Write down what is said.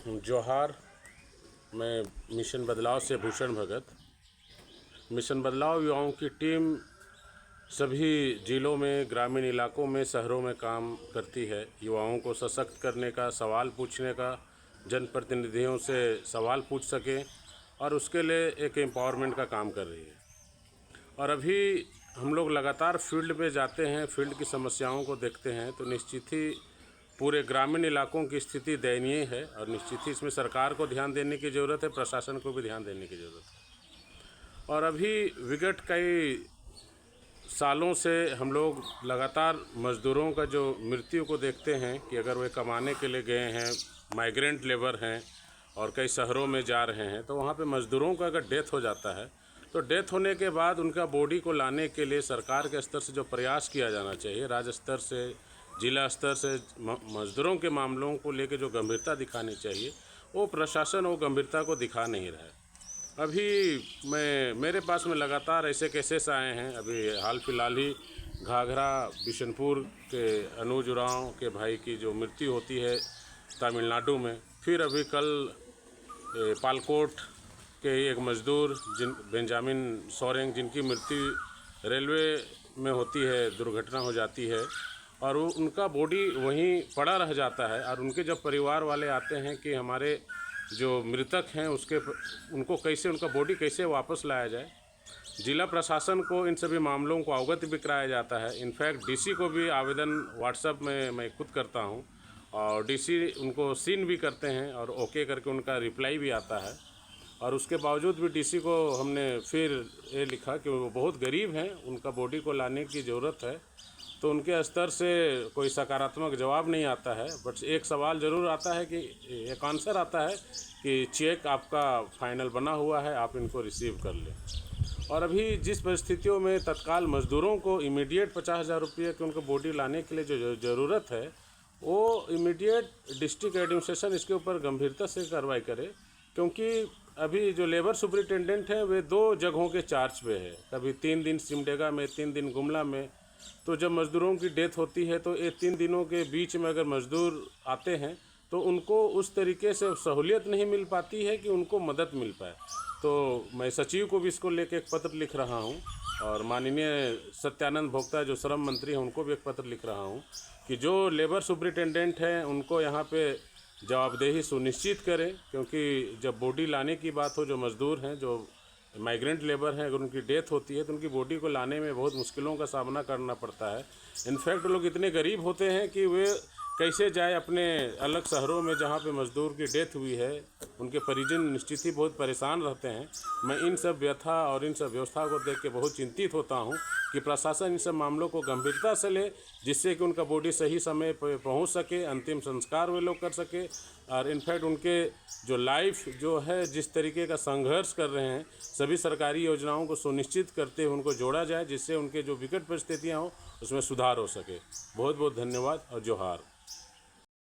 जोहार। मैं मिशन बदलाव से भूषण भगत। मिशन बदलाव युवाओं की टीम सभी जिलों में, ग्रामीण इलाकों में, शहरों में काम करती है। युवाओं को सशक्त करने का, सवाल पूछने का, जनप्रतिनिधियों से सवाल पूछ सकें और उसके लिए एक एम्पावरमेंट का काम कर रही है। और अभी हम लोग लगातार फील्ड पे जाते हैं, फील्ड की समस्याओं को देखते हैं तो निश्चित ही पूरे ग्रामीण इलाकों की स्थिति दयनीय है और निश्चित ही इसमें सरकार को ध्यान देने की ज़रूरत है, प्रशासन को भी ध्यान देने की ज़रूरत है। और अभी विगत कई सालों से हम लोग लगातार मज़दूरों का जो मृत्यु को देखते हैं कि अगर वे कमाने के लिए गए हैं, माइग्रेंट लेबर हैं और कई शहरों में जा रहे हैं, तो वहाँ पे मज़दूरों का अगर डेथ हो जाता है तो डेथ होने के बाद उनका बॉडी को लाने के लिए सरकार के स्तर से जो प्रयास किया जाना चाहिए, राज्य स्तर से, जिला स्तर से मज़दूरों के मामलों को लेकर जो गंभीरता दिखानी चाहिए, वो प्रशासन वो गंभीरता को दिखा नहीं रहा है। अभी मेरे पास में लगातार ऐसे केसेस आए हैं। अभी हाल फिलहाल ही घाघरा बिशनपुर के अनुज उरांव के भाई की जो मृत्यु होती है तमिलनाडु में, फिर अभी कल पालकोट के एक मज़दूर बेंजामिन सोरेंग, जिनकी मृत्यु रेलवे में होती है, दुर्घटना हो जाती है और वो उनका बॉडी वहीं पड़ा रह जाता है। और उनके जब परिवार वाले आते हैं कि हमारे जो मृतक हैं उनको कैसे, उनका बॉडी कैसे वापस लाया जाए, जिला प्रशासन को इन सभी मामलों को अवगत भी कराया जाता है। इनफैक्ट डीसी को भी आवेदन व्हाट्सएप में मैं खुद करता हूं और डीसी उनको सीन भी करते हैं और ओके करके उनका रिप्लाई भी आता है। और उसके बावजूद भी डीसी को हमने फिर ये लिखा कि वो बहुत गरीब हैं, उनका बॉडी को लाने की ज़रूरत है, तो उनके स्तर से कोई सकारात्मक जवाब नहीं आता है। बट एक सवाल ज़रूर आता है कि एक आंसर आता है कि चेक आपका फाइनल बना हुआ है, आप इनको रिसीव कर लें। और अभी जिस परिस्थितियों में तत्काल मज़दूरों को इमीडिएट 50,000 रुपये की उनको बॉडी लाने के लिए जो ज़रूरत है, वो इमीडिएट डिस्ट्रिक्ट एडमिनिस्ट्रेशन इसके ऊपर गंभीरता से कार्रवाई करे, क्योंकि अभी जो लेबर सुपरिटेंडेंट हैं वे 2 जगहों के चार्ज पे है। कभी 3 दिन सिमडेगा में, 3 दिन गुमला में। तो जब मज़दूरों की डेथ होती है तो ये 3 दिनों के बीच में अगर मज़दूर आते हैं तो उनको उस तरीके से सहूलियत नहीं मिल पाती है कि उनको मदद मिल पाए। तो मैं सचिव को भी इसको लेकर एक पत्र लिख रहा हूँ और माननीय सत्यानंद भोक्ता जो श्रम मंत्री हैं उनको भी एक पत्र लिख रहा हूँ कि जो लेबर सुपरिटेंडेंट हैं उनको यहाँ पे जवाबदेही सुनिश्चित करें, क्योंकि जब बॉडी लाने की बात हो, जो मज़दूर हैं, जो माइग्रेंट लेबर हैं, अगर उनकी डेथ होती है तो उनकी बॉडी को लाने में बहुत मुश्किलों का सामना करना पड़ता है। इनफैक्ट लोग इतने गरीब होते हैं कि वे कैसे जाए अपने अलग शहरों में जहाँ पे मज़दूर की डेथ हुई है, उनके परिजन निश्चित ही बहुत परेशान रहते हैं। मैं इन सब व्यथा और इन सब व्यवस्था को देख के बहुत चिंतित होता हूँ कि प्रशासन इन सब मामलों को गंभीरता से ले, जिससे कि उनका बॉडी सही समय पर पहुँच सके, अंतिम संस्कार वे लोग कर सके। और इनफैक्ट उनके जो लाइफ जो है, जिस तरीके का संघर्ष कर रहे हैं, सभी सरकारी योजनाओं को सुनिश्चित करते हुए उनको जोड़ा जाए, जिससे उनके जो विकट परिस्थितियाँ हों उसमें सुधार हो सके। बहुत बहुत धन्यवाद और जोहार।